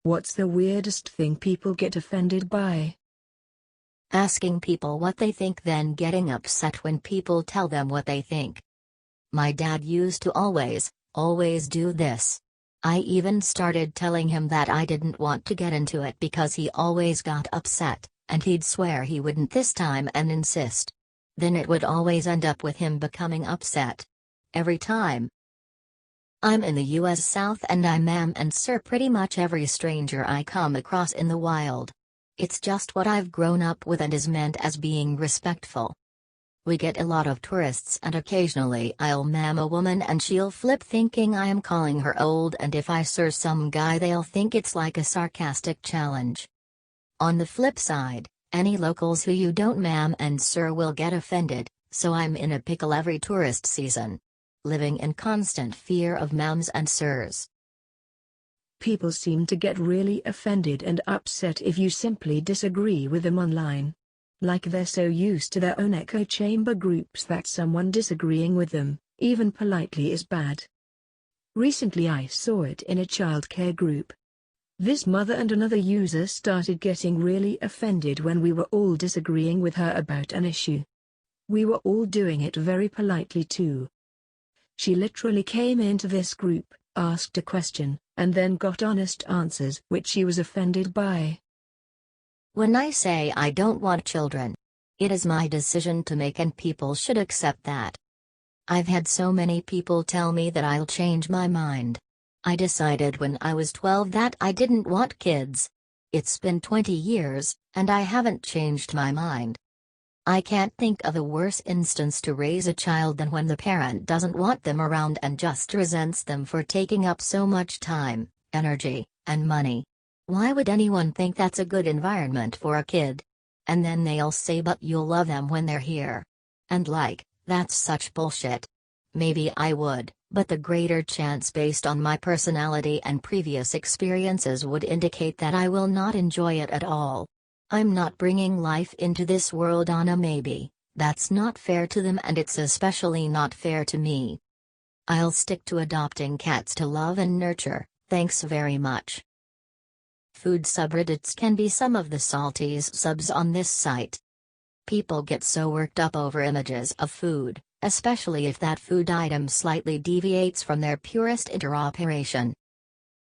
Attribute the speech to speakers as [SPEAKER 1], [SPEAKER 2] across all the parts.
[SPEAKER 1] What's the weirdest thing people get offended by?
[SPEAKER 2] Asking people what they think, then getting upset when people tell them what they think. My dad used to always do this. I even started telling him that I didn't want to get into it because he always got upset, and he'd swear he wouldn't this time and insist. Then it would always end up with him becoming upset. Every time. I'm in the US South and I ma'am and sir pretty much every stranger I come across in the wild. It's just what I've grown up with and is meant as being respectful. We get a lot of tourists and occasionally I'll ma'am a woman and she'll flip thinking I am calling her old, and if I sir some guy they'll think it's like a sarcastic challenge. On the flip side, any locals who you don't ma'am and sir will get offended, so I'm in a pickle every tourist season. Living in constant fear of ma'ams and sirs.
[SPEAKER 1] People seem to get really offended and upset if you simply disagree with them online. Like they're so used to their own echo chamber groups that someone disagreeing with them, even politely, is bad. Recently I saw it in a childcare group. This mother and another user started getting really offended when we were all disagreeing with her about an issue. We were all doing it very politely too. She literally came into this group, asked a question, and then got honest answers which she was offended by.
[SPEAKER 2] When I say I don't want children, it is my decision to make and people should accept that. I've had so many people tell me that I'll change my mind. I decided when I was 12 that I didn't want kids. It's been 20 years, and I haven't changed my mind. I can't think of a worse instance to raise a child than when the parent doesn't want them around and just resents them for taking up so much time, energy, and money. Why would anyone think that's a good environment for a kid? And then they'll say but you'll love them when they're here. And that's such bullshit. Maybe I would, but the greater chance based on my personality and previous experiences would indicate that I will not enjoy it at all. I'm not bringing life into this world on a maybe. That's not fair to them and it's especially not fair to me. I'll stick to adopting cats to love and nurture, thanks very much. Food subreddits can be some of the salties subs on this site. People get so worked up over images of food, especially if that food item slightly deviates from their purest interoperation.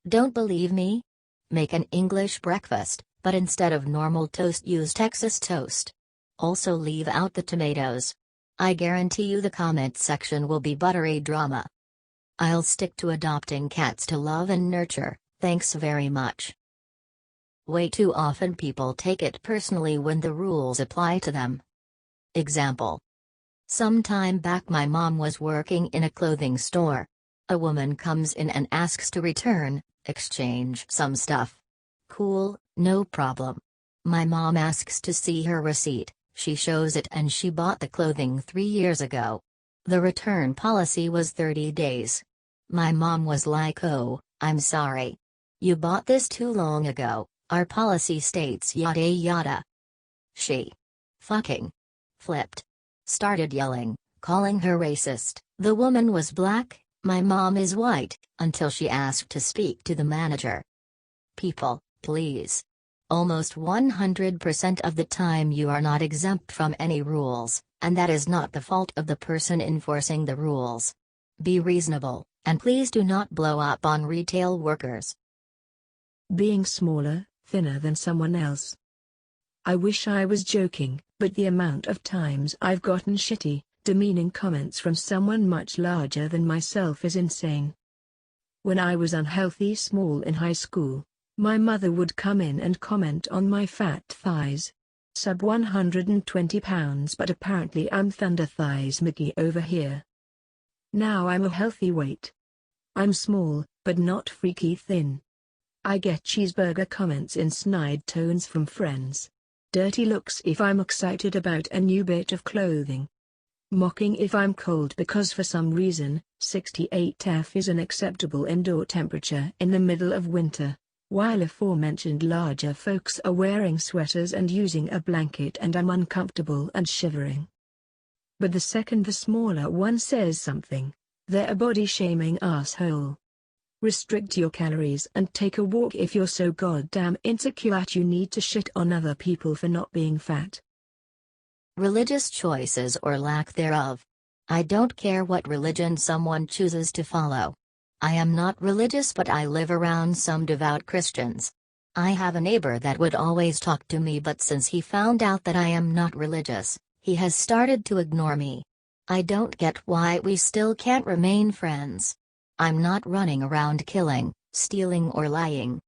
[SPEAKER 2] Don't believe me? Make an English breakfast, but instead of normal toast use Texas toast. Also leave out the tomatoes. I guarantee you the comment section will be buttery drama. I'll stick to adopting cats to love and nurture, thanks very much. Way too often people take it personally when the rules apply to them. Example. Some time back my mom was working in a clothing store. A woman comes in and asks to return, exchange some stuff. Cool, no problem. My mom asks to see her receipt, she shows it and she bought the clothing 3 years ago. The return policy was 30 days. My mom was like, oh, I'm sorry. You bought this too long ago, our policy states yada yada. She fucking flipped. Started yelling, calling her racist. The woman was black, my mom is white, until she asked to speak to the manager. People, please. Almost 100% of the time you are not exempt from any rules, and that is not the fault of the person enforcing the rules. Be reasonable, and please do not blow up on retail workers.
[SPEAKER 1] Being smaller, thinner than someone else. I wish I was joking, but the amount of times I've gotten shitty, demeaning comments from someone much larger than myself is insane. When I was unhealthy small in high school, my mother would come in and comment on my fat thighs. Sub 120 pounds, but apparently I'm Thunder Thighs McGee over here. Now I'm a healthy weight. I'm small, but not freaky thin. I get cheeseburger comments in snide tones from friends. Dirty looks if I'm excited about a new bit of clothing. Mocking if I'm cold because for some reason, 68°F is an acceptable indoor temperature in the middle of winter, while aforementioned larger folks are wearing sweaters and using a blanket and I'm uncomfortable and shivering. But the second the smaller one says something, they're a body-shaming asshole. Restrict your calories and take a walk if you're so goddamn insecure you need to shit on other people for not being fat.
[SPEAKER 2] Religious choices or lack thereof. I don't care what religion someone chooses to follow. I am not religious, but I live around some devout Christians. I have a neighbor that would always talk to me, but since he found out that I am not religious, he has started to ignore me. I don't get why we still can't remain friends. I'm not running around killing, stealing or lying.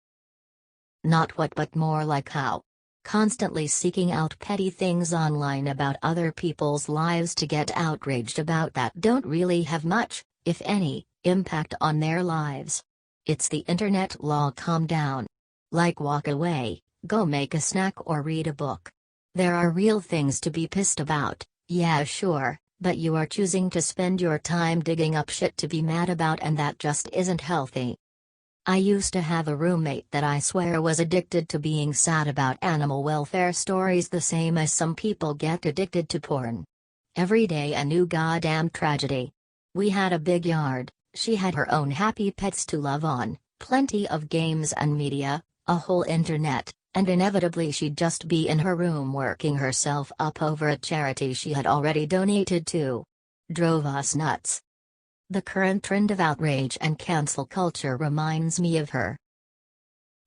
[SPEAKER 2] Not what but more like how. Constantly seeking out petty things online about other people's lives to get outraged about that don't really have much, if any, impact on their lives. It's the internet law. Calm down. Like walk away, go make a snack or read a book. There are real things to be pissed about, yeah sure, but you are choosing to spend your time digging up shit to be mad about, and that just isn't healthy. I used to have a roommate that I swear was addicted to being sad about animal welfare stories, the same as some people get addicted to porn. Every day a new goddamn tragedy. We had a big yard, she had her own happy pets to love on, plenty of games and media, a whole internet, and inevitably she'd just be in her room working herself up over a charity she had already donated to. Drove us nuts. The current trend of outrage and cancel culture reminds me of her.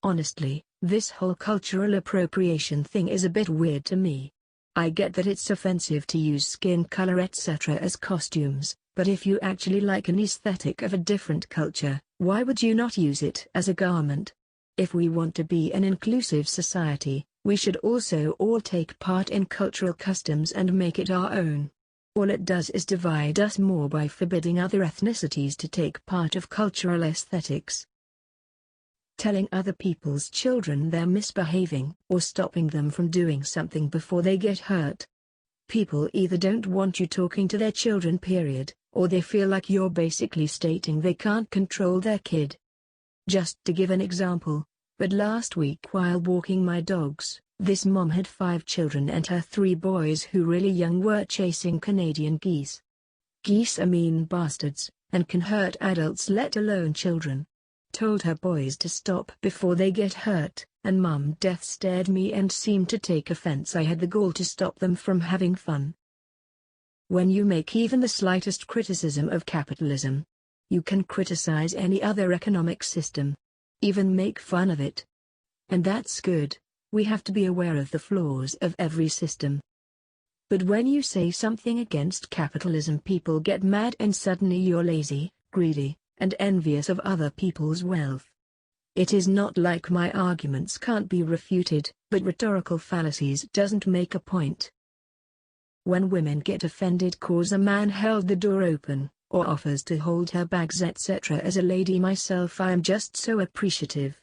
[SPEAKER 1] Honestly, this whole cultural appropriation thing is a bit weird to me. I get that it's offensive to use skin color etc. as costumes, but if you actually like an aesthetic of a different culture, why would you not use it as a garment? If we want to be an inclusive society, we should also all take part in cultural customs and make it our own. All it does is divide us more by forbidding other ethnicities to take part of cultural aesthetics. Telling other people's children they're misbehaving, or stopping them from doing something before they get hurt. People either don't want you talking to their children period, or they feel like you're basically stating they can't control their kid. Just to give an example, but last week while walking my dogs, this mom had 5 children and her 3 boys who really young were chasing Canadian geese. Geese are mean bastards, and can hurt adults let alone children. Told her boys to stop before they get hurt, and Mum death stared me and seemed to take offense I had the gall to stop them from having fun. When you make even the slightest criticism of capitalism, you can criticize any other economic system. Even make fun of it. And that's good. We have to be aware of the flaws of every system. But when you say something against capitalism, people get mad and suddenly you're lazy, greedy, and envious of other people's wealth. It is not like my arguments can't be refuted, but rhetorical fallacies doesn't make a point. When women get offended cause a man held the door open, or offers to hold her bags etc. As a lady myself, I am just so appreciative.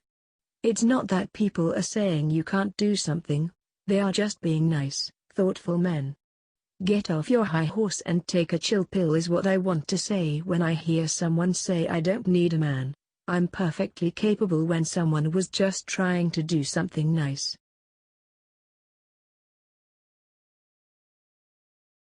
[SPEAKER 1] It's not that people are saying you can't do something, they are just being nice, thoughtful men. Get off your high horse and take a chill pill is what I want to say when I hear someone say I don't need a man. I'm perfectly capable when someone was just trying to do something nice.